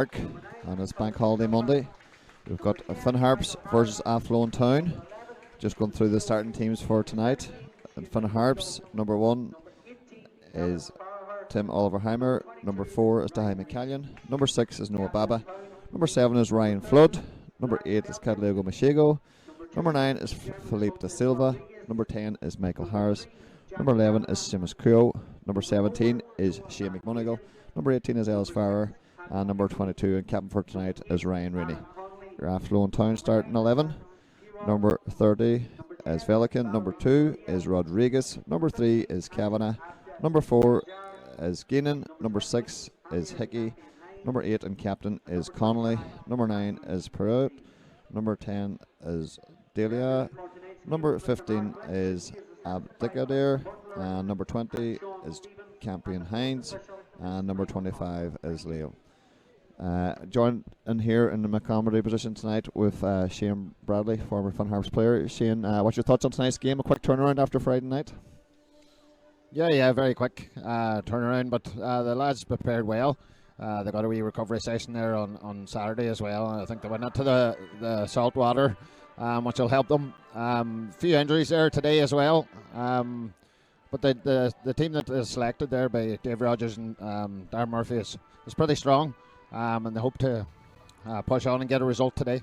Park, and it's Bank Holiday Monday. We've got Finn Harps versus Athlone Town. Just going through the starting teams for tonight. And Finn Harps, number 1 is Tim Oliverheimer. Number 4 is Dahi McCallion. Number 6 is Noah Baba. Number 7 is Ryan Flood. Number 8 is Cadlago Machego. Number 9 is Philippe Da Silva. Number 10 is Michael Harris. Number 11 is Seamus Creo. Number 17 is Shane McMonigal. Number 18 is Ellis Farrer. And number 22 and captain for tonight is Ryan Rooney. Your Athlone Town starting 11. Number 30 is Velican. Number 2 is Rodriguez. Number 3 is Kavanagh. Number 4 is Geenan. Number 6 is Hickey. Number 8 and captain is Connolly. Number 9 is Perot. Number 10 is Delia. Number 15 is Abdikadir. And number 20 is Campion Hines. And number 25 is Leo. Joined in here in the McComedy position tonight with Shane Bradley, former Finn Harps player. Shane, what's your thoughts on tonight's game? A quick turnaround after Friday night? Yeah, very quick turnaround, but the lads prepared well. They got a wee recovery session there on Saturday as well. And I think they went into the salt water, which will help them. Few injuries there today as well. But the team that is selected there by Dave Rogers and Darren Murphy is pretty strong. And they hope to push on and get a result today.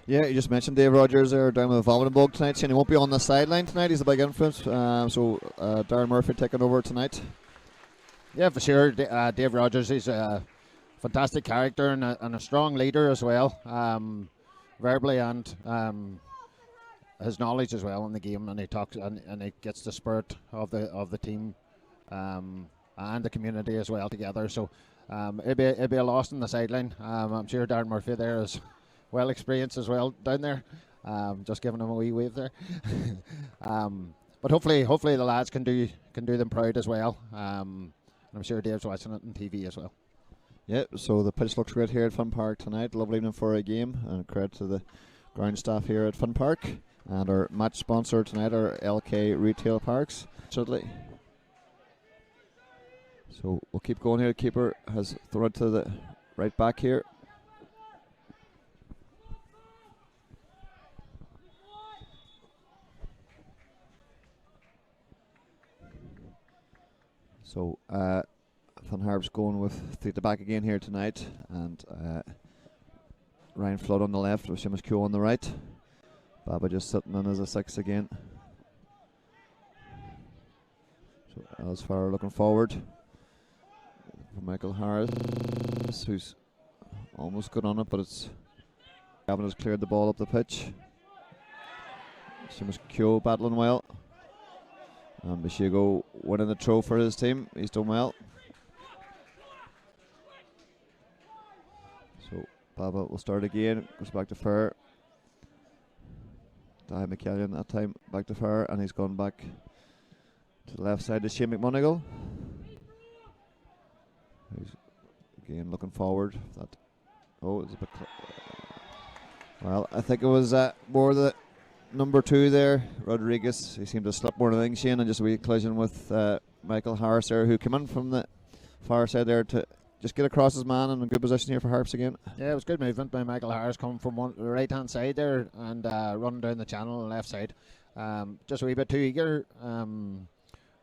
Yeah, you just mentioned Dave Rogers there down with a vomiting bug tonight. Shane, he won't be on the sideline tonight. He's a big influence. So Darren Murphy taking over tonight. Yeah, for sure. Dave Rogers, he's a fantastic character and a strong leader as well, verbally and his knowledge as well in the game. And he talks and he gets the spirit of the team and the community as well together. So. It'd be a loss on the sideline. I'm sure Darren Murphy there is well experienced as well down there. Just giving him a wee wave there. But hopefully the lads can do them proud as well. And I'm sure Dave's watching it on TV as well. Yeah, so the pitch looks great here at Finn Park tonight. Lovely evening for a game, and credit to the ground staff here at Finn Park. And our match sponsor tonight are LK Retail Parks. Certainly. So we'll keep going here. The keeper has thrown it to the right back here. So Finn Harps going with 3 at the back again here tonight, and Ryan Flood on the left with Seamus Q on the right. Baba just sitting in as a 6 again. So Ellis Farrer looking forward. For Michael Harris, who's almost got on it, but it's Gavin has cleared the ball up the pitch. Seamus Kyo battling well. And Bishigo winning the throw for his team. He's done well. So Baba will start again. Goes back to Farrer. Dahi McCallion that time back to Farrer, and he's gone back to the left side to Shane McMonigal. He's again looking forward. That it's a bit. Well, I think it was more the number 2 there, Rodriguez. He seemed to slip more than anything, Shane, and just a wee collision with Michael Harris there, who came in from the far side there to just get across his man in a good position here for Harps again. Yeah, it was good movement by Michael Harris coming from the right hand side there and running down the channel on the left side. Just a wee bit too eager.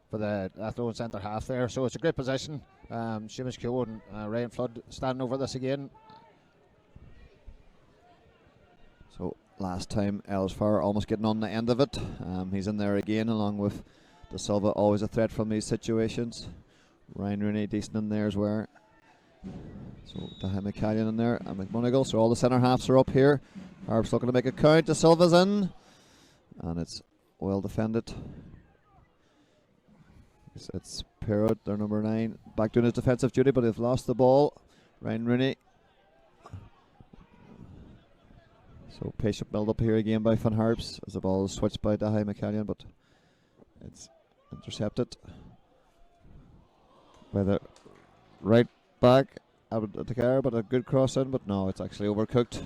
For the Athlone centre half there, so it's a great position. Seamus Q and Ryan Flood standing over this again. So last time Ellis Farrer almost getting on the end of it. He's in there again along with Da Silva, always a threat from these situations. Ryan Rooney decent in there as well. So Dahi McCallion in there and McMonigal. So all the centre halves are up here. Harps looking to make a count. Da Silva's in, and it's well defended. It's Perot, their number 9, back doing his defensive duty, but they've lost the ball. Ryan Rooney. So patient build up here again by Finn Harps as the ball is switched by Dahi McCallion, but it's intercepted by the right back Abdikadir, but a good cross in, but no, it's actually overcooked.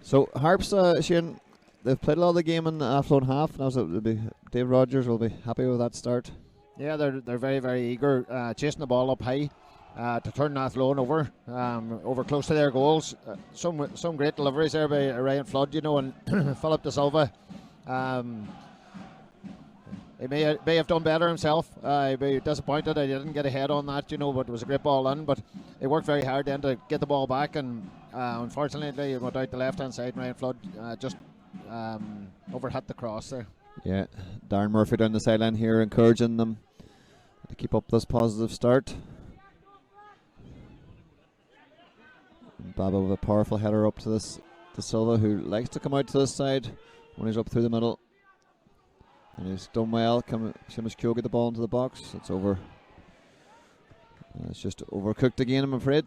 So Harps, Shane, they've played a lot of the game in the Athlone half. Now Dave Rogers will be happy with that start. Yeah, they're very, very eager, chasing the ball up high. to turn Athlone over close to their goals. Some great deliveries there by Ryan Flood, and Philip De Silva. He may have done better himself. He'd be disappointed he didn't get ahead on that, but it was a great ball in. But he worked very hard then to get the ball back, and unfortunately it went out the left hand side. And Ryan Flood just overhit the cross there. Yeah, Darren Murphy down the sideline here encouraging them to keep up this positive start. And Baba with a powerful header up to this De Silva, who likes to come out to this side when he's up through the middle. And he's done well. Seamus Keogh get the ball into the box. It's over. It's just overcooked again, I'm afraid.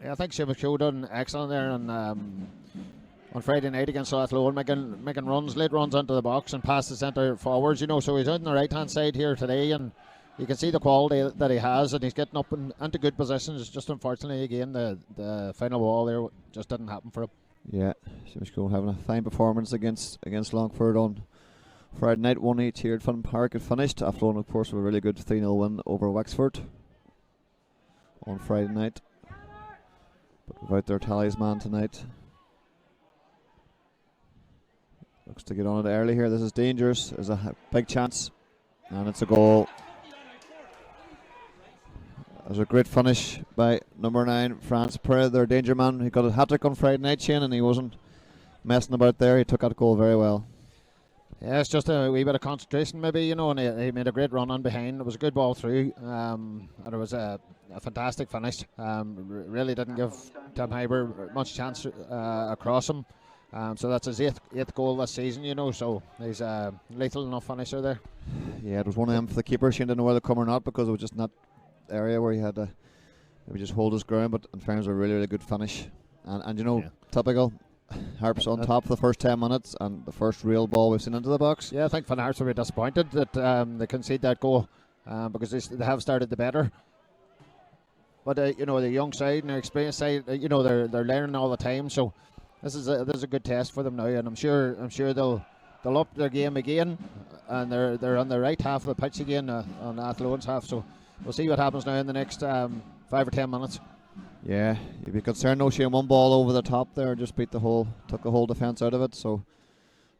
Yeah, I think Seamus Keogh done excellent there on Friday night against Athlone, making runs, late runs into the box and past the centre forwards. So he's out on the right hand side here today, and you can see the quality that he has, and he's getting up into good positions. It's just unfortunately again the final ball there just didn't happen for him. Yeah, Seamus Keogh having a fine performance against Longford on Friday night. 1-8 here at Fun Park. It finished. Athlone, of course, with a really good 3-0 win over Wexford on Friday night, but without their talisman tonight. Looks to get on it early here. This is dangerous. There's a big chance, and it's a goal. There's a great finish by number 9, Franz Perez, their danger man. He got a hat-trick on Friday night, Shane, and he wasn't messing about there. He took that goal very well. Yeah, it's just a wee bit of concentration maybe, and he made a great run on behind. It was a good ball through, and it was a fantastic finish. Really didn't give Tim Hyber much chance across him. So that's his eighth goal this season, so he's a lethal enough finisher there. Yeah, it was one of them for the keeper. Shane didn't know whether to come or not because it was just not area where he had to maybe just hold his ground, but in fairness, a really, really good finish. And typical Harps on top for the first 10 minutes and the first real ball we've seen into the box. Yeah, I think Finn Harps will be disappointed that they concede that goal because they have started the better. But the young side and their experienced side, they're learning all the time. So this is a good test for them now, and I'm sure they'll up their game again, and they're on the right half of the pitch again on Athlone's half. So we'll see what happens now in the next 5 or 10 minutes. Yeah, you'd be concerned. No, Shane, one ball over the top there, just took the whole defence out of it. So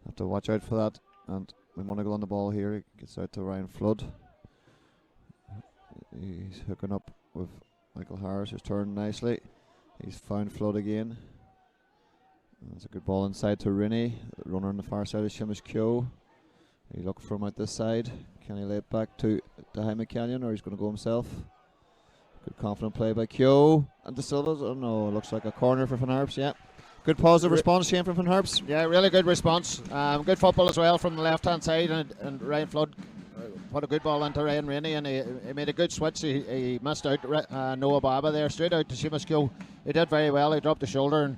have to watch out for that. And we want to go on the ball here. He gets out to Ryan Flood. He's hooking up with Michael Harris, who's turned nicely. He's found Flood again. That's a good ball inside to Rinnie. The runner on the far side is Seamus Keogh. He looked from out this side. Can he lay it back to Jaime McCallion, or he's going to go himself? Good confident play by Keogh. And De Silva's, oh no, looks like a corner for Finn Harps, yeah. Good positive response, Shane, from Finn Harps. Yeah, really good response. Good football as well from the left-hand side, and Ryan Flood put a good ball into Ryan Rainey, and he made a good switch. He missed out Noah Baba there, straight out to Seamus Keogh. He did very well. He dropped the shoulder and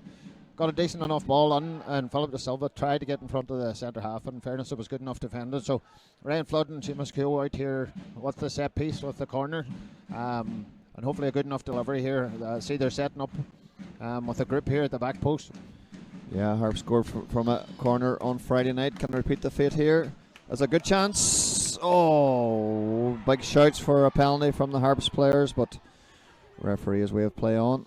got a decent enough ball on, and Philip De Silva tried to get in front of the centre half, and in fairness, it was good enough defended. So Ryan Flood and Seamus Keogh out here with the set piece, with the corner, and hopefully a good enough delivery here. See, they're setting up with a group here at the back post. Yeah, Harps scored from a corner on Friday night. Can repeat the fate here. There's a good chance. Oh, big shouts for a penalty from the Harps players, but referee's way of play on.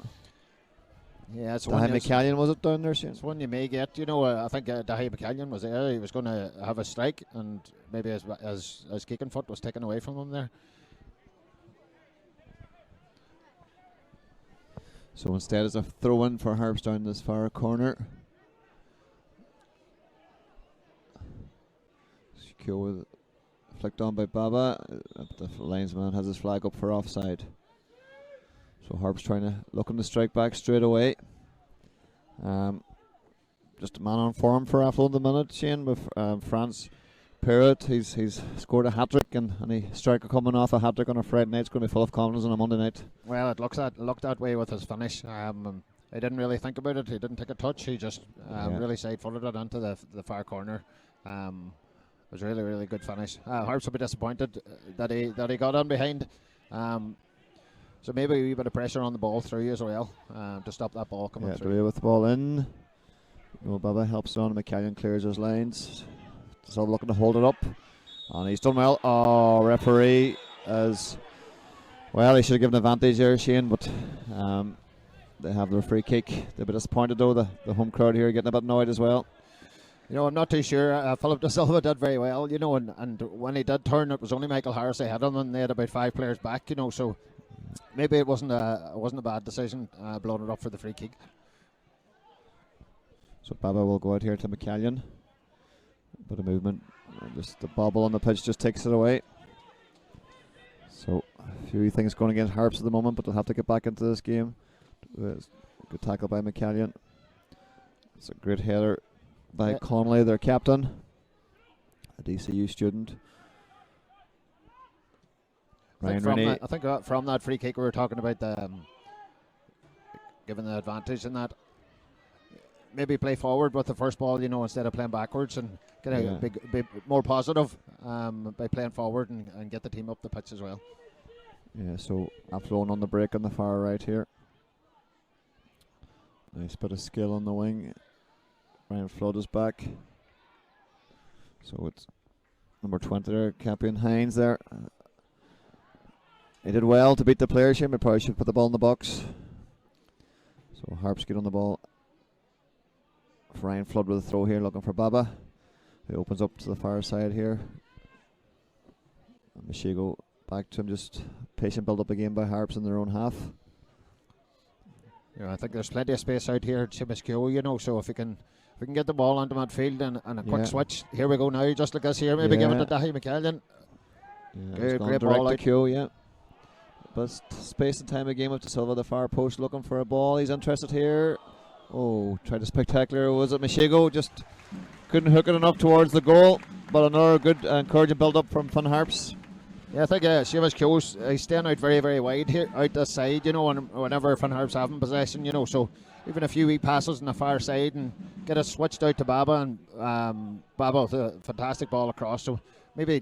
Yeah, it's Dahi McCallion, was it down there, Shane? It's one you may get. I think Dahi McCallion was there. He was going to have a strike, and maybe his kicking foot was taken away from him there. So instead, it's a throw-in for Harps down this far corner. Keogh flicked on by Baba. The linesman has his flag up for offside. So Harps trying to looking to strike back straight away. Just a man on form for Athlone at the minute, Shane, with Franz Perez. He's scored a hat-trick, and any striker coming off a hat-trick on a Friday night is going to be full of confidence on a Monday night. Well, it looked that way with his finish. He didn't really think about it. He didn't take a touch. He just really side-footed it into the far corner. It was a really, really good finish. Harps will be disappointed that he got on behind. So maybe a wee bit of pressure on the ball through as well to stop that ball coming through. Yeah, with the ball in. No, Baba helps on. McCallion clears his lines. Still looking to hold it up. And he's done well. Oh, referee has Well, they should have given advantage there, Shane, but they have their free kick. They're a bit disappointed though. The home crowd here getting a bit annoyed as well. I'm not too sure. Philip De Silva did very well, and when he did turn, it was only Michael Harris ahead of him, and they had about 5 players back, so maybe it wasn't a bad decision blowing it up for the free kick. So Baba will go out here to McCallion. A bit of movement. Just the bobble on the pitch just takes it away. So a few things going against Harps at the moment, but they'll have to get back into this game. Good tackle by McCallion. It's a great header by Connolly, their captain, a DCU student. I think from that free kick we were talking about giving the advantage in that. Maybe play forward with the first ball, instead of playing backwards, and get a big more positive by playing forward and get the team up the pitch as well. Yeah, so Athlone on the break on the far right here. Nice bit of skill on the wing. Ryan Flood is back. So it's number 20 there, Campion Hines there. He did well to beat the player, Shane, but probably should put the ball in the box. So Harps get on the ball. Ryan Flood with a throw here, looking for Baba. He opens up to the far side here. And Mashigo back to him, just patient build up again by Harps in their own half. I think there's plenty of space out here at Timiskew, so if we can get the ball onto midfield and a quick switch. Here we go now, just like this here, maybe give it to Dahi McCallion. Good, great ball out. Q, but space and time again with De Silva, the far post, looking for a ball. He's interested here. Oh, tried a spectacular. Was it Mashigo? Just couldn't hook it enough towards the goal. But another good encouraging build up from Fun Harps. Yeah, I think Seamus Kyo's he's staying out very, very wide here, out this side, whenever Fun Harps have in possession, so even a few wee passes on the far side and get it switched out to Baba, and Baba with a fantastic ball across. So maybe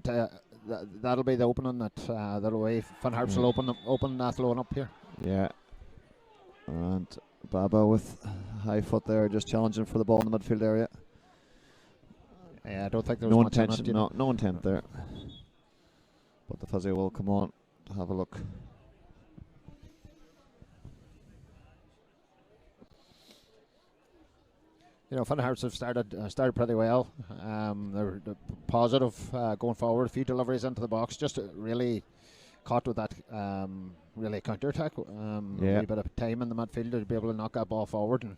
that'll be the opening that'll way Fun Harps will open Athlone up here. Yeah, and Baba with high foot there, just challenging for the ball in the midfield area. Yeah, I don't think there was much intention, no intent there. But the physio will come on to have a look. Fun Harps have started pretty well. They're positive going forward. A few deliveries into the box, just really caught with that really counter-attack. A bit of time in the midfield to be able to knock that ball forward, and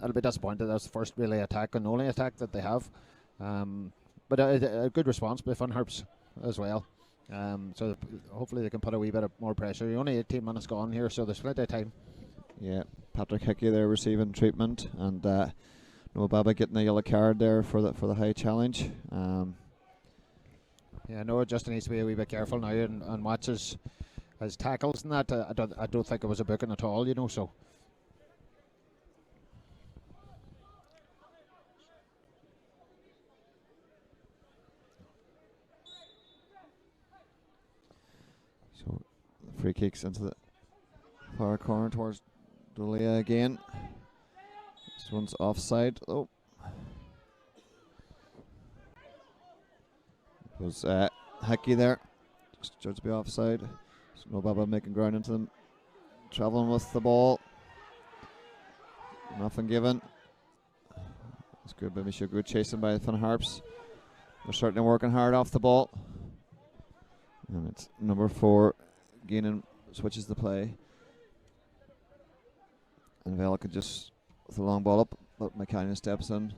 I'll be disappointed. That's the first really attack and only attack that they have. But a good response by Fun Harps as well. So hopefully they can put a wee bit of more pressure. Only 18 minutes gone here, so there's plenty of time. Yeah, Patrick Hickey there receiving treatment, and Noah Baba getting a yellow card there for the high challenge. Noah just needs to be a wee bit careful now and watch his tackles and that. I don't think it was a booking at all, so. So the free kicks into the far corner towards Dolia again. This one's offside. Oh, it was Hickey there. Just judged to be offside. So no Baba making ground into them. Travelling with the ball. Nothing given. It's good by Michelle. Good chasing by Fun Harps. They're certainly working hard off the ball. And it's number 4 gaining, switches the play. And Vela could just with the long ball up, but McCann steps in.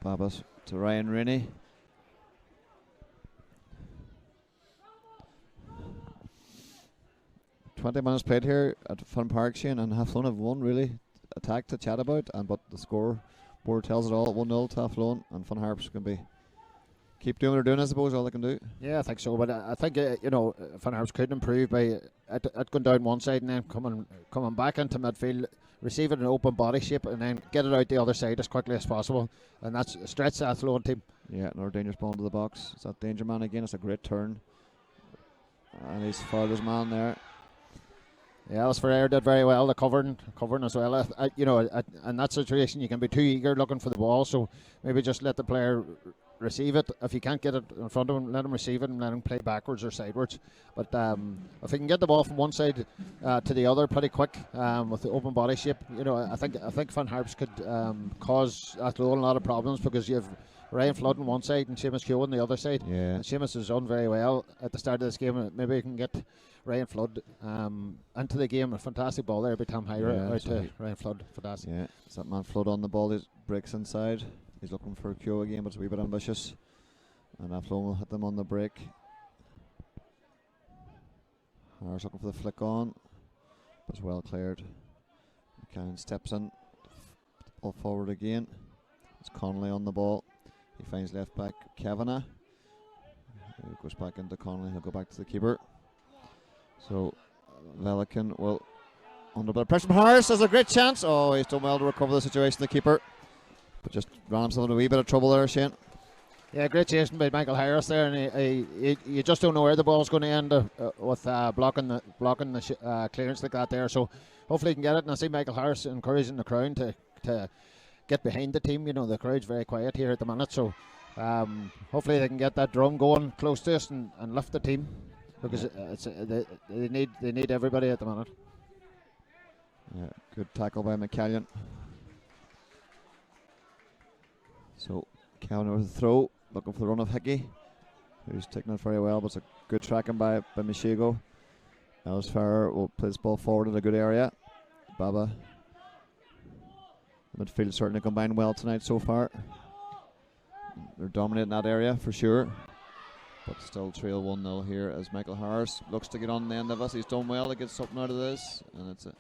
Babas to Ryan Rainey. "20 minutes played here at Fun Park, Shane, and Athlone have won really attack to chat about, and but the score board tells it all. 1-0 to Athlone, and Fun Harps can be keep doing what they're doing, I suppose, all they can do. Yeah, I think so. But I think Fun Harps could improve by it going down one side and then coming back into midfield, receiving an open body shape, and then get it out the other side as quickly as possible. And that's stretch the Athlone team. Yeah, another dangerous ball into the box. It's that danger man again. It's a great turn, and he's fouled his man there. Yeah, Ferrer did very well, the covering as well. In that situation, you can be too eager looking for the ball, so maybe just let the player receive it. If you can't get it in front of him, let him receive it and let him play backwards or sidewards. But if he can get the ball from one side to the other pretty quick with the open body shape, I think Finn Harps could cause Athlone a lot of problems, because you have Ryan Flood on one side and Seamus Keogh on the other side. Yeah. And Seamus has done very well at the start of this game. Maybe he can get Ryan Flood into the game. A fantastic ball there by Tom Hyra out to Ryan Flood. Fantastic. Yeah, it's that man Flood on the ball. He breaks inside. He's looking for Keogh again, but it's a wee bit ambitious. And Athlone will hit them on the break. Harris looking for the flick on. It's well cleared. McCann steps in. Ball forward again. It's Connolly on the ball. He finds left back Kavanagh. He goes back into Connolly. He'll go back to the keeper. So Velican will, under a bit of pressure from Harris, has a great chance. Oh, he's done well to recover the situation, the keeper. But just ran himself into a wee bit of trouble there, Shane. Yeah, great chasing by Michael Harris there, and you just don't know where the ball's going to end with blocking the clearance like that there. So hopefully he can get it. And I see Michael Harris encouraging the crowd to get behind the team. The crowd's very quiet here at the minute, so hopefully they can get that drum going close to us and lift the team, because they need everybody at the minute. Yeah, good tackle by McCallion. So Cowan with the throw, looking for the run of Hickey, who's taking it very well, but it's a good tracking by Michigo. Alice Farrer will play this ball forward in a good area. Baba. The midfield certainly combined well tonight so far. They're dominating that area for sure. But still trail 1-0 here as Michael Harris looks to get on the end of us. He's done well to get something out of this. And it's a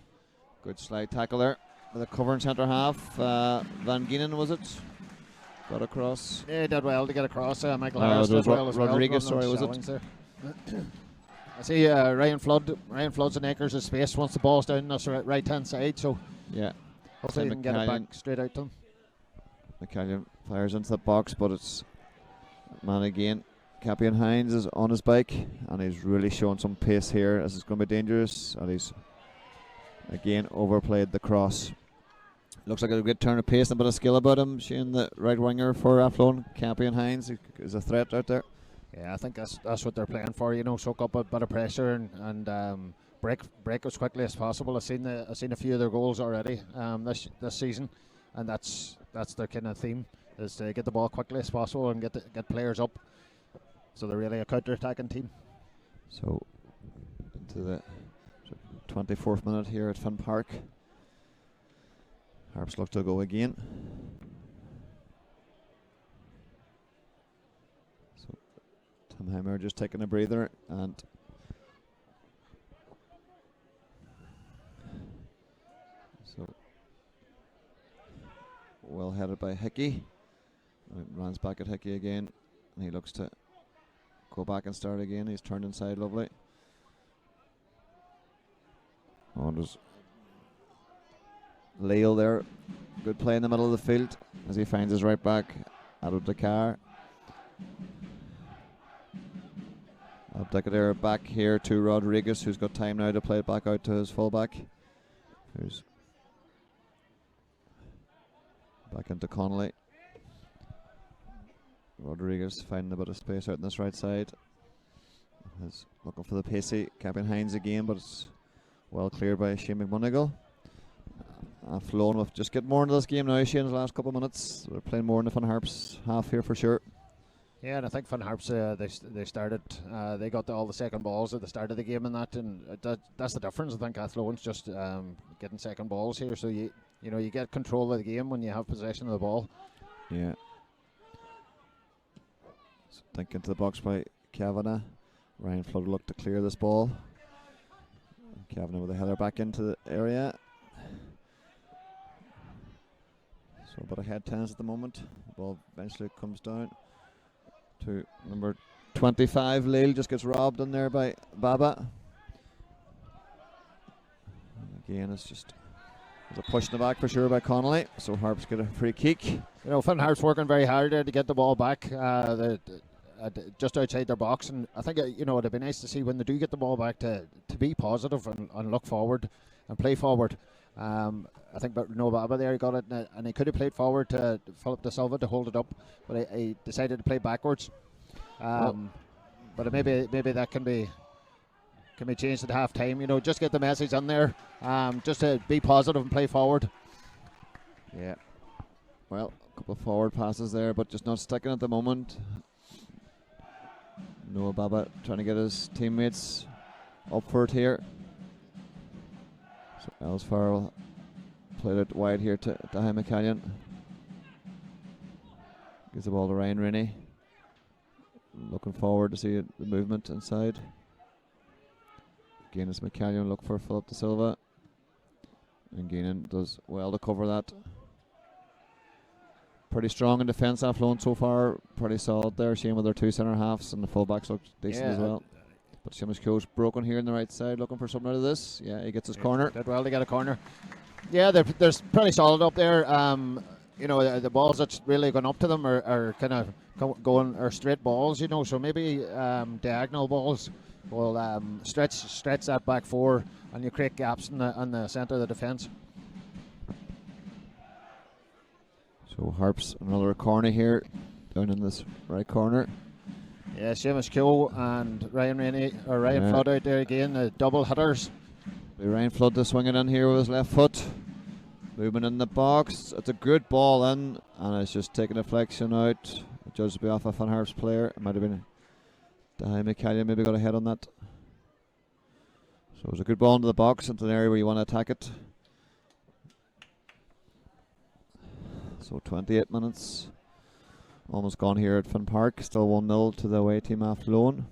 good slide tackle there. With a cover in centre half. Van Gienen, was it? Got across. Yeah, he did well to get across. Michael Harris did well as well. Rodriguez, sorry, was it? I see Ryan Flood's in acres of space once the ball's down this right hand side. So yeah, hopefully he can get it back straight out to him. McCallion fires into the box, but it's man again. Capian Hines is on his bike, and he's really showing some pace here, as it's going to be dangerous. And he's again overplayed the cross. Looks like a good turn of pace and a bit of skill about him. Shane, the right winger for Athlone, Capian Hines, is a threat out there. Yeah, I think that's what they're playing for. Soak up a bit of pressure and break as quickly as possible. I've seen a few of their goals already this season, and that's their kind of theme, is to get the ball quickly as possible and get players up. So they're really a counter-attacking team. So into the 24th minute here at Finn Park. Harps look to go again. So Tim Heimer just taking a breather, and so well headed by Hickey. Runs back at Hickey again, and he looks to go back and start again. He's turned inside, lovely. Oh, there's Leal there. Good play in the middle of the field as he finds his right back, Adam Dakar. Abdikadir back here to Rodriguez, who's got time now to play it back out to his fullback. Who's back into Connolly. Rodriguez finding a bit of space out on this right side. He's looking for the pacey Captain Hines again, but it's well cleared by Shane McMonigal. Athlone will just get more into this game now, Shane, in the last couple of minutes. They're playing more in the Finn Harps half here for sure. Yeah, and I think Finn Harps, they started, they got all the second balls at the start of the game and that's the difference. I think Athlone's just getting second balls here, so you get control of the game when you have possession of the ball. Yeah. So think into the box by Kavanagh. Ryan Flood looked to clear this ball. Kavanagh with a header back into the area. So a bit of head tennis at the moment. The ball eventually comes down to number 25. Leal just gets robbed in there by Baba. And again, it's just a push in the back for sure by Connolly. So Harps get a free kick. Finn Harps working very hard there to get the ball back. just outside their box, and I think it'd be nice to see when they do get the ball back to be positive and look forward and play forward. I think no Baba there, he got it, and he could have played forward to Philip De Silva to hold it up, but he decided to play backwards. But maybe that can be changed at half time. Just get the message in there, just to be positive and play forward. Yeah. Well, a couple of forward passes there, but just not sticking at the moment. Noah Baba trying to get his teammates up for it here. So Els Farrell played it wide here to Jaime McCallion. Gives the ball to Ryan Rennie. Looking forward to see the movement inside. Again, it's McCallion look for Philip De Silva. And Geenan does well to cover that. Pretty strong in defence, Athlone so far. Pretty solid there. Shame with their two centre halves, and the fullbacks look decent as well. But Seamus Keogh's broken here on the right side, looking for something out of this. Yeah, he gets his corner. Did well to get a corner. Yeah, they're pretty solid up there. The balls that's really going up to them are kind of going are straight balls. So maybe diagonal balls will stretch that back four, and you create gaps in the centre of the defence. So Harps another corner here, down in this right corner. Yeah, Seamus Keogh and Ryan Flood out there again, the double hitters. Ryan Flood to swing it in here with his left foot. Movement in the box. It's a good ball in, and it's just taking a deflection out. It judged to be off a Fun Harps player. It might have been Jaime McCallion, maybe got a head on that. So it was a good ball into the box, into an area where you want to attack it. So 28 minutes almost gone here at Finn Park. Still 1-0 to the away team Athlone.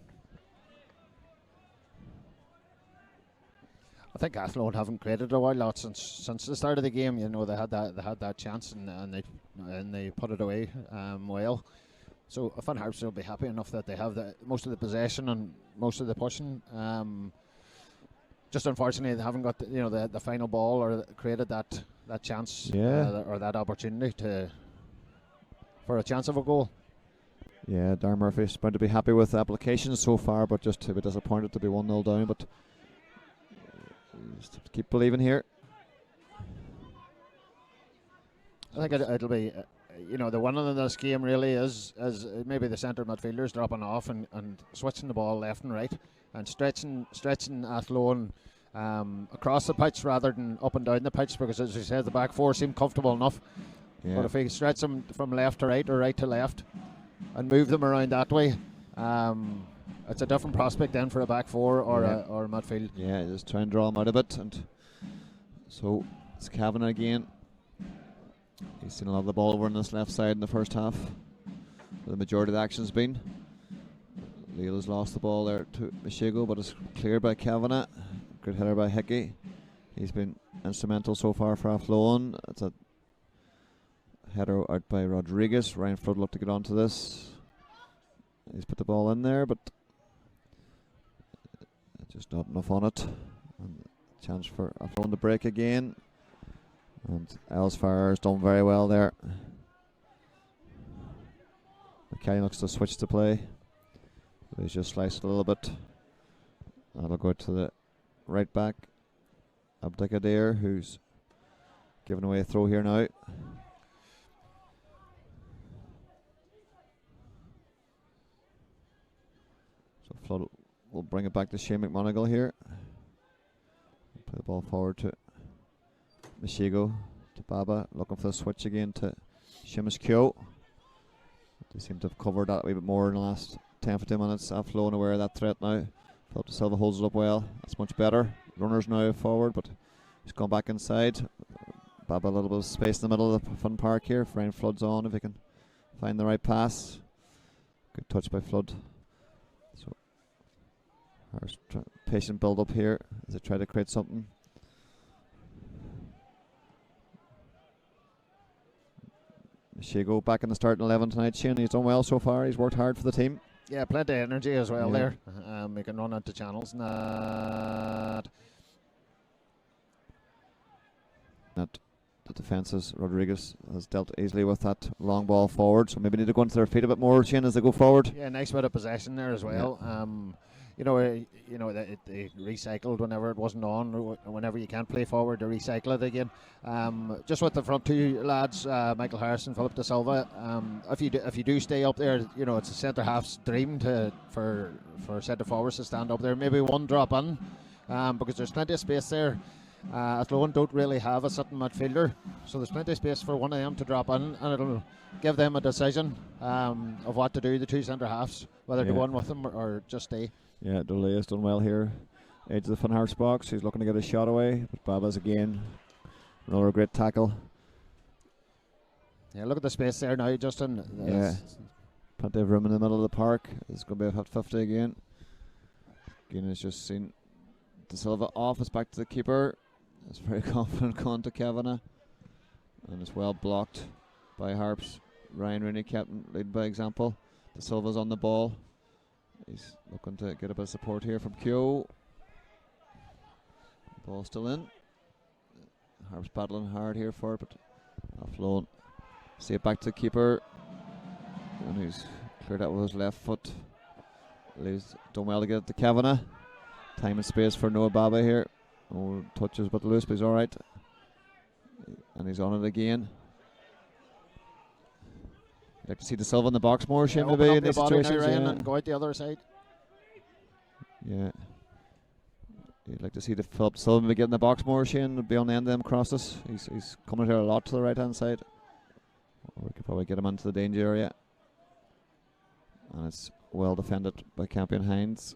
I think Athlone haven't created a while lot since the start of the game. They had that chance and they put it away well. So Finn Harps will be happy enough that they have most of the possession and most of the pushing. Just unfortunately, they haven't got the final ball or created that chance or that opportunity for a chance of a goal. Yeah, Darren Murphy's bound to be happy with the applications so far, but just to be disappointed to be 1-0 down. But just have to keep believing here. I think it'll be, the winning in this game really is maybe the centre midfielders dropping off and switching the ball left and right and stretching Athlone across the pitch rather than up and down the pitch, because as we said, the back four seem comfortable enough. Yeah. But if we stretch them from left to right or right to left and move them around that way, it's a different prospect then for a back four or a midfield. Yeah, just try and draw them out a bit. And so it's Kavanagh again. He's seen a lot of the ball over on this left side in the first half, where the majority of the action's been. Leal has lost the ball there to Michigo, but it's cleared by Kavanagh. Good header by Hickey. He's been instrumental so far for Athlone. It's a header out by Rodriguez. Ryan Flood looked to get onto this. He's put the ball in there, but just not enough on it. And chance for Athlone to break again. And Els Farrell's done very well there. McKay looks to switch to play. He's just sliced a little bit. That'll go to the right back, Abdikadir, who's giving away a throw here now. So Flood will bring it back to Shane McMonigal here. Play the ball forward to Michigo, to Baba, looking for the switch again to Seamus Keogh. They seem to have covered that a wee bit more in the last 10-15 minutes. Athlone aware of that threat now. Philip De Silva holds it up well. That's much better. Runners now forward, but he's gone back inside. Baba a little bit of space in the middle of the Fun Park here. Ryan Flood's on if he can find the right pass. Good touch by Flood. So patient build up here as they try to create something. Michigo back in the starting 11 tonight. Shane, he's done well so far. He's worked hard for the team. Yeah, plenty of energy as well there. We can run into channels and that. That defences. Rodriguez has dealt easily with that long ball forward, so maybe need to go into their feet a bit more, Shane, as they go forward. Yeah, nice bit of possession there as well. Yeah. They recycled whenever it wasn't on, or whenever you can't play forward, they recycle it again. Just with the front two lads, Michael Harris and Philip De Silva. If you do stay up there, it's a centre half's dream for centre forwards to stand up there. Maybe one drop in, because there's plenty of space there. Athlone don't really have a sitting midfielder, so there's plenty of space for one of them to drop in, and it'll give them a decision of what to do, the two centre halves, whether to go on with them or just stay. Yeah, Dolay has done well here. Edge of the Fun Harps box. He's looking to get a shot away, but Baba's again. Another great tackle. Yeah, look at the space there now, Justin. Yeah, plenty of room in the middle of the park. It's going to be a 50 again. Again, has just seen De Silva off. It's back to the keeper. It's very confident going to Kavanagh. And it's well blocked by Harps. Ryan Rooney captain, lead by example. De Silva's on the ball. He's looking to get a bit of support here from Keogh. Ball still in. Harps battling hard here for it, but Athlone see it back to the keeper. And he's cleared out with his left foot. Leaves done well to get it to Kavanagh. Time and space for Noah Baba here. Oh, touches but loose, but he's alright. And he's on it again. You'd like to see De Silva in the box more, Shane, maybe in these situations. And go out the other side. Yeah. You'd like to see the Philip Silva maybe get in the box more, Shane, be on the end of them crosses. He's coming here a lot to the right hand side. Or we could probably get him into the danger area. And it's well defended by Campion Hines.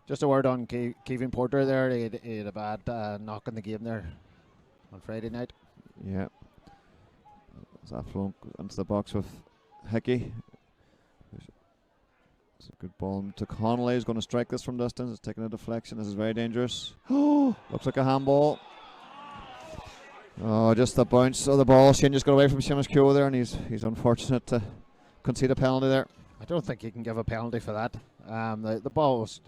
Just a word on Kevin Porter there. He had a bad knock in the game there on Friday night. Yeah. Athlone into the box with Hickey. It's a good ball to Connolly. He's going to strike this from distance. It's taking a deflection. This is very dangerous. Oh, looks like a handball. Oh, just the bounce of the ball. Shane just got away from Seamus Keogh there, and he's unfortunate to concede a penalty there. I don't think you can give a penalty for that. The ball was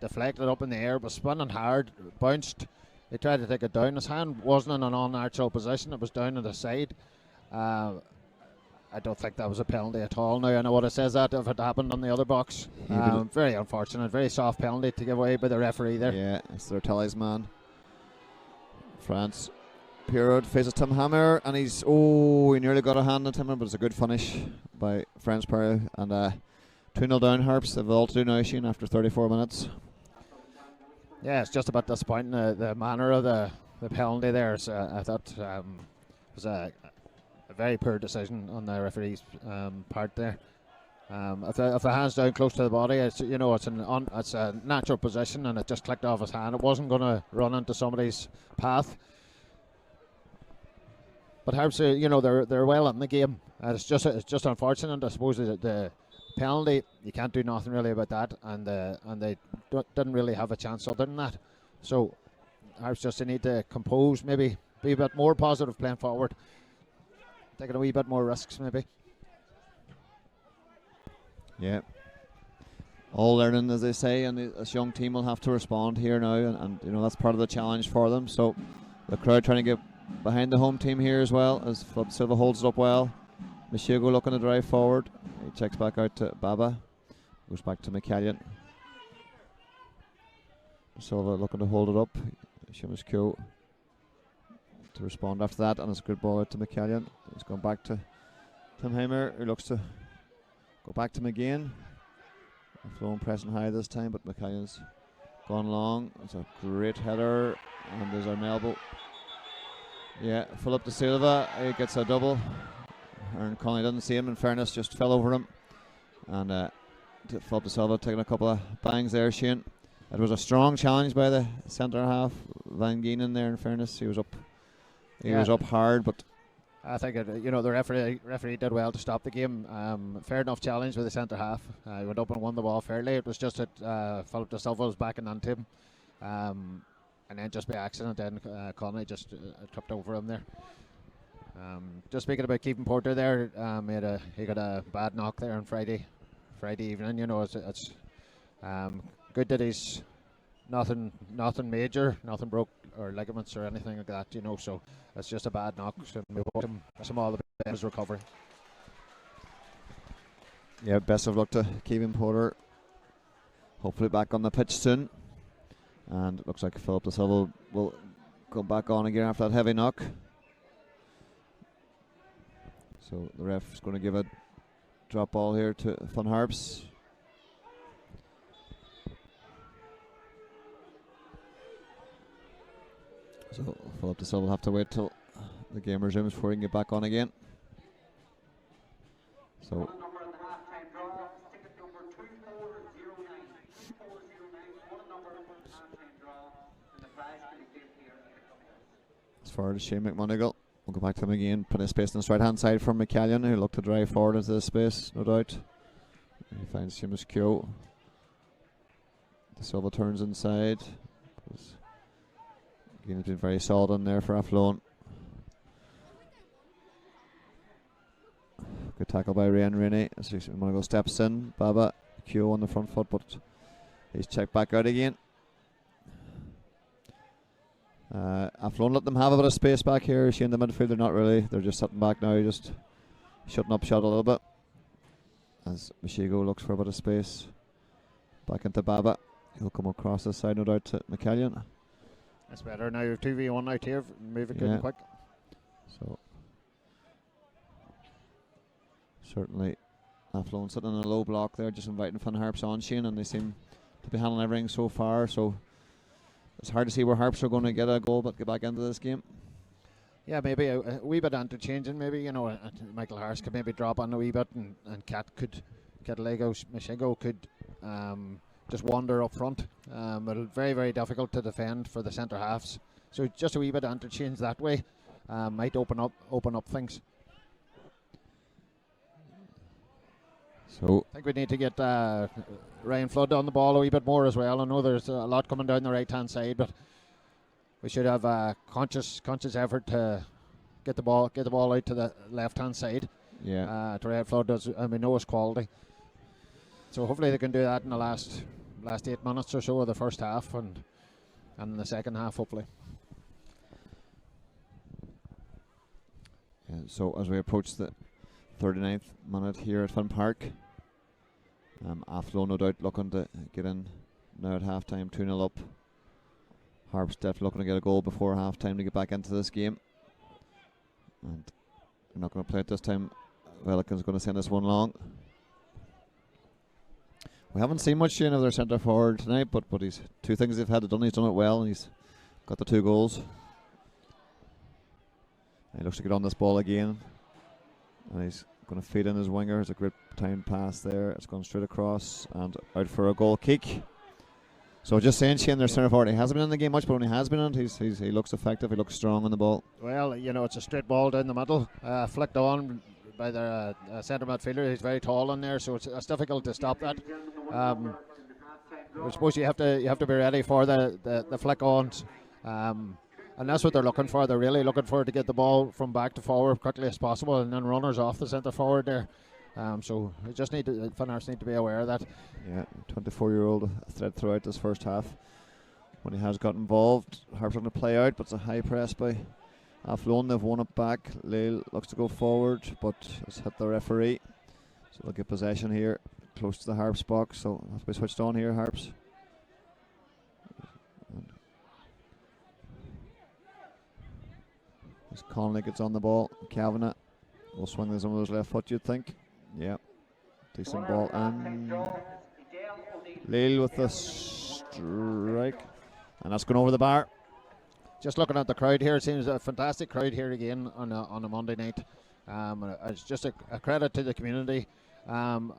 deflected up in the air, was spinning hard, bounced. They tried to take it down. His hand wasn't in an unnatural position. It was down at the side. I don't think that was a penalty at all. Now I know what it says that if it happened on the other box. Very unfortunate. Very soft penalty to give away by the referee there. Yeah, it's their talisman. France. Pierrot faces Tim Hammer, and he nearly got a hand on Tim Hammer, but it's a good finish by France Perry. And 2-0 down Harps. They've all to do now, Shane, after 34 minutes. Yeah, it's just about disappointing the manner of the penalty there. So I thought it was a very poor decision on the referee's part there. If the hand's down close to the body, it's a natural position, and it just clicked off his hand. It wasn't going to run into somebody's path. But Harps, they're well in the game. It's just unfortunate. I suppose the penalty, you can't do nothing really about that, and they didn't really have a chance other than that. So Harps just need to compose, maybe be a bit more positive playing forward, taking a wee bit more risks maybe. Yeah. All learning, as they say, and this young team will have to respond here now, and that's part of the challenge for them. So the crowd trying to get behind the home team here as well, as Philip Silva holds it up well. Michigo looking to drive forward. He checks back out to Baba. Goes back to McCallion. Silva looking to hold it up. Seamus Keogh to respond after that, and it's a good ball out to McCallion. He's gone back to Tim Hamer, who looks to go back to him again. Athlone pressing high this time, but McCallion's gone long. It's a great header, and there's an elbow. Yeah, Philip De Silva, he gets a double. Aaron Connolly didn't see him, in fairness, just fell over him. And Philip De Silva taking a couple of bangs there, Shane. It was a strong challenge by the centre half, Van Geenen there, in fairness. He was up hard, but I think the referee did well to stop the game. Fair enough challenge with the centre half. He went up and won the ball fairly. It was just that Philip De Silva was backing onto him. And then just by accident, then Connolly just tripped over him there. Just speaking about Keegan Porter there, he got a bad knock there on Friday evening. You know, it's good that he's nothing major, nothing broke or ligaments or anything like that. You know, so it's just a bad knock. So we wish him all the best in his recovery. Yeah, best of luck to Keegan Porter. Hopefully back on the pitch soon. And it looks like Philip De Silva will go back on again after that heavy knock. So the ref is going to give a drop ball here to Fun Harps. So Philip De Silva will have to wait till the game resumes before he can get back on again. So as far as Shane McMonigal, we'll go back to him again, put his space on his right hand side for McCallion, who look to drive forward into the space, no doubt. He finds Seamus Keogh. De Silva turns inside. Again, he's been very solid in there for Athlone. Good tackle by Ryan Rainey. As McMonigal steps in, Baba Keogh on the front foot, but he's checked back out again. Athlone let them have a bit of space back here. Shane, the midfielder, not really. They're just sitting back now, just shutting up shot a little bit. As Mashigo looks for a bit of space. Back into Baba. He'll come across this side, no doubt, to McCallion. That's better. Now you have 2v1 out here. Move it good and quick. So, certainly, Athlone sitting in a low block there, just inviting Fun Harps on, Shane, and they seem to be handling everything so far. So, it's hard to see where Harps are going to get a goal, but get back into this game. Yeah, maybe a wee bit interchanging. Maybe, you know, Michael Harris could maybe drop on a wee bit, and Mashigo could just wander up front. It'll very, very difficult to defend for the centre halves. So just a wee bit of interchange that way might open up things. So I think we need to get Ryan Flood on the ball a wee bit more as well. I know there's a lot coming down the right hand side, but we should have a conscious effort to get the ball out to the left hand side. Yeah. To Ryan Flood does, and we know his quality. So hopefully they can do that in the last 8 minutes or so of the first half, and in the second half hopefully. Yeah, so as we approach the 39th minute here at Finn Park, Athlone no doubt looking to get in now at half time, 2-0 up. Harps definitely looking to get a goal before half time to get back into this game. And they're not going to play it this time. Velican's going to send this one long. We haven't seen much, Shane, of their centre forward tonight, but he's two things they've had done. He's done it well, and he's got the 2 goals. And he looks to get on this ball again, and he's going to feed in his winger. It's a great time pass there. It's gone straight across and out for a goal kick. So just saying, Shane, their centre forward, he hasn't been in the game much, but when he has been in it, he looks effective. He looks strong on the ball. Well, you know, it's a straight ball down the middle, flicked on by the centre midfielder. He's very tall in there, so it's difficult to stop that. I suppose you have to be ready for the flick ons, and that's what they're looking for. They're really looking for to get the ball from back to forward quickly as possible, and then runners off the centre forward there. So we just Fun Harps need to be aware of that. Yeah, 24-year-old thread throughout this first half. When he has got involved, Harps are going to play out, but it's a high press by Athlone. They've won it back. Lyle looks to go forward, but it's hit the referee. So they'll get possession here, close to the Harps box. So it'll have to be switched on here, Harps. As Conley gets on the ball, Kavanagh will swing this on with his left foot, you'd think. Yeah, decent ball. And Lyle with the strike. And that's going over the bar. Just looking at the crowd here, it seems a fantastic crowd here again on a Monday night. It's just a credit to the community and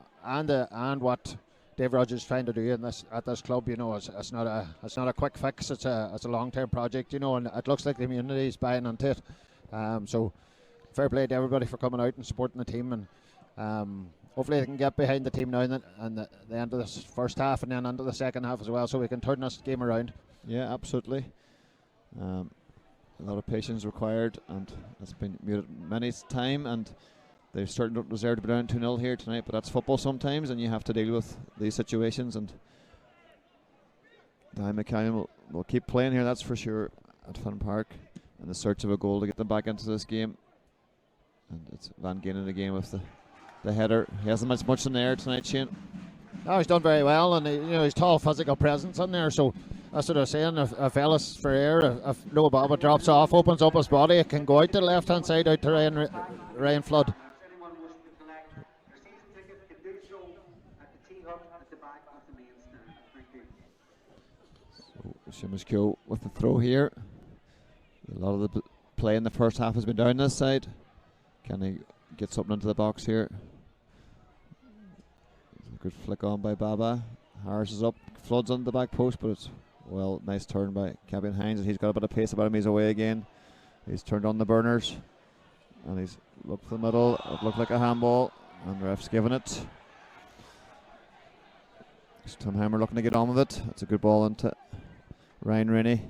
what Dave Rogers is trying to do at this club. You know, it's not a quick fix. It's a long-term project. You know, and it looks like the community is buying into it. So fair play to everybody for coming out and supporting the team, and hopefully they can get behind the team now and the end of this first half and then into the second half as well, so we can turn this game around. Yeah, absolutely. A lot of patience required, and that's been muted many time, and they've certainly don't deserve to be down 2-0 here tonight, but that's football sometimes, and you have to deal with these situations. And Diane McCallion will keep playing here, that's for sure, at Finn Park, in the search of a goal to get them back into this game. And it's Van Genen again with the header. He hasn't much in the air tonight, Shane. No, he's done very well, and his tall physical presence in there. So that's what I'm saying. If Ellis Ferrer, if Noah Baba drops off, opens up his body, it can go out to the left hand side, out to Ryan Flood. So Seamus Keogh with the throw here. A lot of the play in the first half has been down this side. Can he get something into the box here? Good flick on by Baba. Harris is up, Flood's on the back post, but it's nice turn by Kevin Hines, and he's got a bit of pace about him. He's away again. He's turned on the burners, and he's looked for the middle. It looked like a handball, and the ref's given it. It's Tim Hammer looking to get on with it. It's a good ball into Ryan Rennie.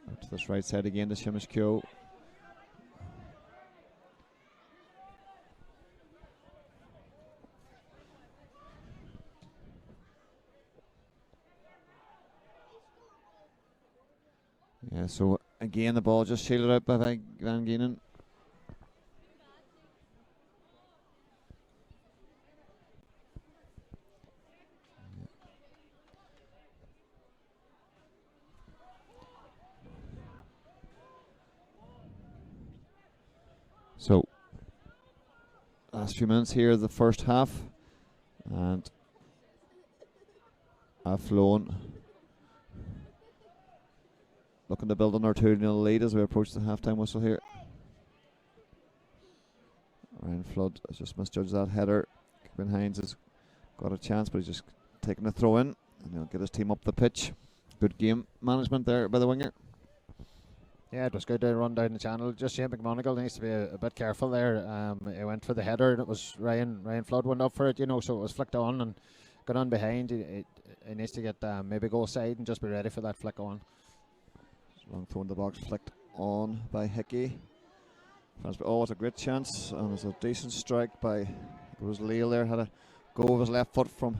Out to this right side again to Seamus Keogh. Yeah, so again the ball just shielded out by Van Genen. So last few minutes here of the first half, and Athlone looking to build on our 2-0 lead as we approach the half-time whistle here. Ryan Flood has just misjudged that header. Kevin Hines has got a chance, but he's just taking a throw in, and he'll get his team up the pitch. Good game management there by the winger. Yeah, it was good to run down the channel. Just Shane McMonigal needs to be a bit careful there. He went for the header, and it was Ryan Flood went up for it, so it was flicked on and got on behind. He needs to get maybe go side and just be ready for that flick on. Long throw in the box, flicked on by Hickey. Oh, it's a great chance, and it's a decent strike by, it was Leal there, had a go with his left foot from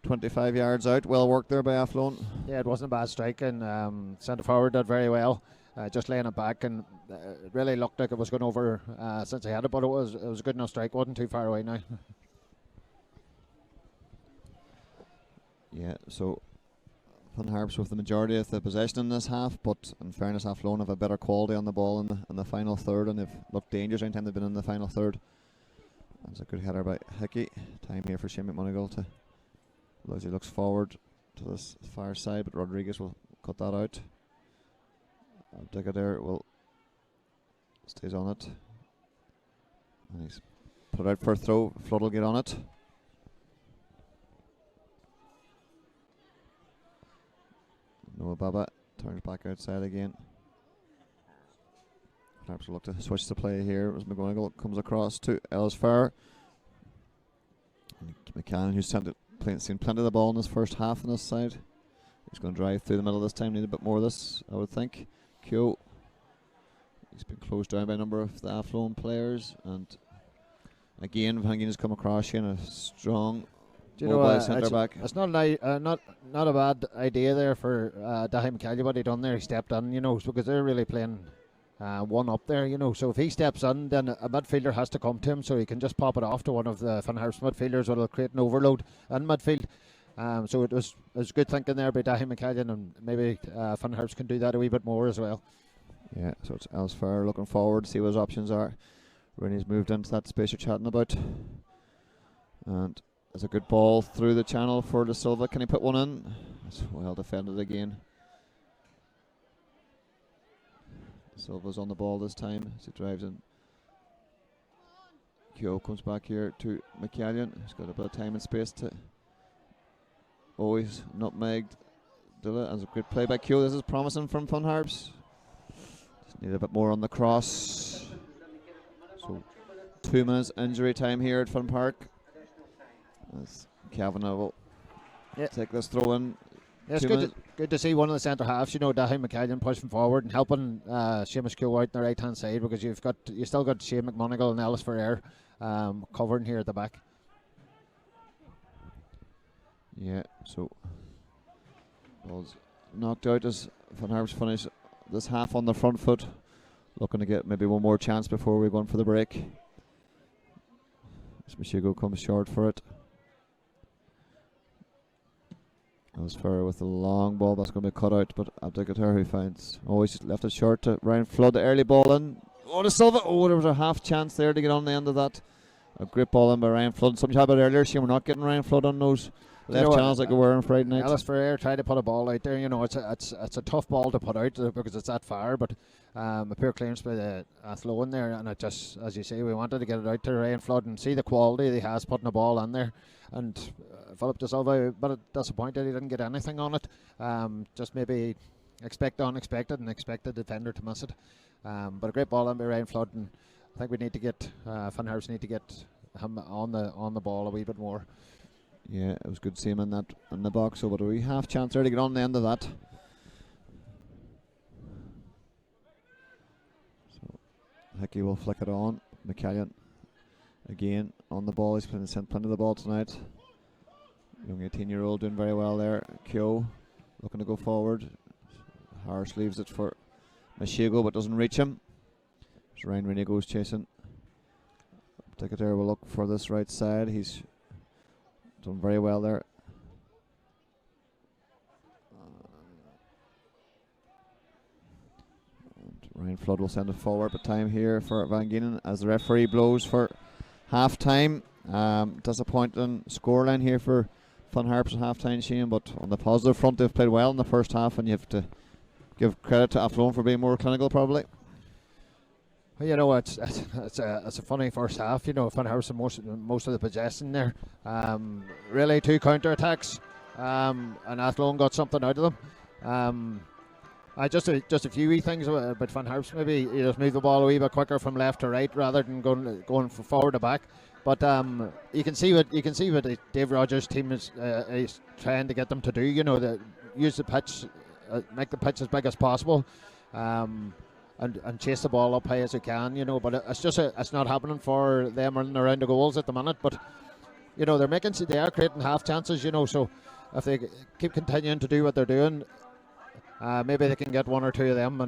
25 yards out. Well worked there by Athlone. Yeah, it wasn't a bad strike, and centre forward did very well, just laying it back, and it really looked like it was going over since he had it, but it was a good enough strike, wasn't too far away now. Yeah, so Finn Harps with the majority of the possession in this half, but in fairness, Athlone have a better quality on the ball in the final third, and they've looked dangerous anytime they've been in the final third. That's a good header by Hickey. Time here for Shane McMonigal to, as he looks forward to this far side, but Rodriguez will cut that out. Abdigader will stays on it, and he's put it out for a throw. Flood will get on it. Noah Baba turns back outside again. Harps will look to switch the play here as McGonigal comes across to Ellis Farr. McCann, who's seen plenty of the ball in this first half on this side. He's going to drive through the middle this time. Need a bit more of this, I would think. Keogh. He's been closed down by a number of the Athlone players. And again, Van Genen has come across here in a strong centre back. It's not a bad idea there for Dahi McCallion, what he done there. He stepped in, because they're really playing one up there, So if he steps in, then a midfielder has to come to him, so he can just pop it off to one of the Finn Harps midfielders, which will create an overload in midfield. So it was good thinking there by Dahi McCallion, and maybe Finn Harps can do that a wee bit more as well. Yeah, so it's Ellis Farr looking forward to see what his options are. Rennie's moved into that space you're chatting about, and there's a good ball through the channel for De Silva. Can he put one in? It's well defended again. De Silva's on the ball this time as he drives in. Keogh comes back here to McCallion. He's got a bit of time and space to always nutmegged Dilla. As a good play by Keogh. This is promising from Finn Harps. Just need a bit more on the cross. So 2 minutes injury time here at Finn Park. As Kavanagh will take this throw in. It's good to see one of the centre halves, Dahi McCallion pushing forward and helping Seamus Keogh out on the right hand side, because you still got Shane McMonigal and Ellis Ferrer covering here at the back. Yeah, so ball's knocked out as Van Harps finish this half on the front foot, looking to get maybe one more chance before we go on for the break. As Machigo comes short for it. Ellis Ferrer with the long ball, that's going to be cut out, but Abdicator who finds, he's left it short to Ryan Flood. The early ball in. To Silva. There was a half chance there to get on the end of that. A great ball in by Ryan Flood. Something about earlier, we're not getting Ryan Flood on those left channels like we were on Friday night. Ellis Ferrer tried to put a ball out there. It's a tough ball to put out because it's that far, but a poor clearance by the Athlone there, and it just, as you say, we wanted to get it out to Ryan Flood and see the quality he has putting a ball in there. And Philip De Silva, but disappointed he didn't get anything on it. Just maybe expect the unexpected and expect the defender to miss it. But a great ball in by Ryan Flood, and I think we need to get Van Harps need to get him on the ball a wee bit more. Yeah, it was good to see him in the box. So, but a wee half chance there to get on the end of that. So Hickey will flick it on. McCallion again on the ball. He's sent plenty of the ball tonight. Young 18-year-old doing very well there. Keogh looking to go forward. Harsh leaves it for Machigo but doesn't reach him. So Ryan Rennie goes chasing. Ticketer will look for this right side. He's done very well there. And Ryan Flood will send it forward, but time here for Van Gienen as the referee blows for half time. Disappointing scoreline here for Van Harps at half time, Shane, but on the positive front, they've played well in the first half, and you have to give credit to Athlone for being more clinical, probably. Well, it's a funny first half. Van Harps most of the possession there. Really, 2 counter attacks, and Athlone got something out of them. Just a few wee things about Van Harps. Maybe you just move the ball a wee bit quicker from left to right rather than going from forward to back. But you can see what Dave Rogers' team is trying to get them to do. Use the pitch, make the pitch as big as possible. And chase the ball up high as you can, but it's not happening for them running around the goals at the minute. But they are creating half chances, so if they keep continuing to do what they're doing, maybe they can get 1 or 2 of them. And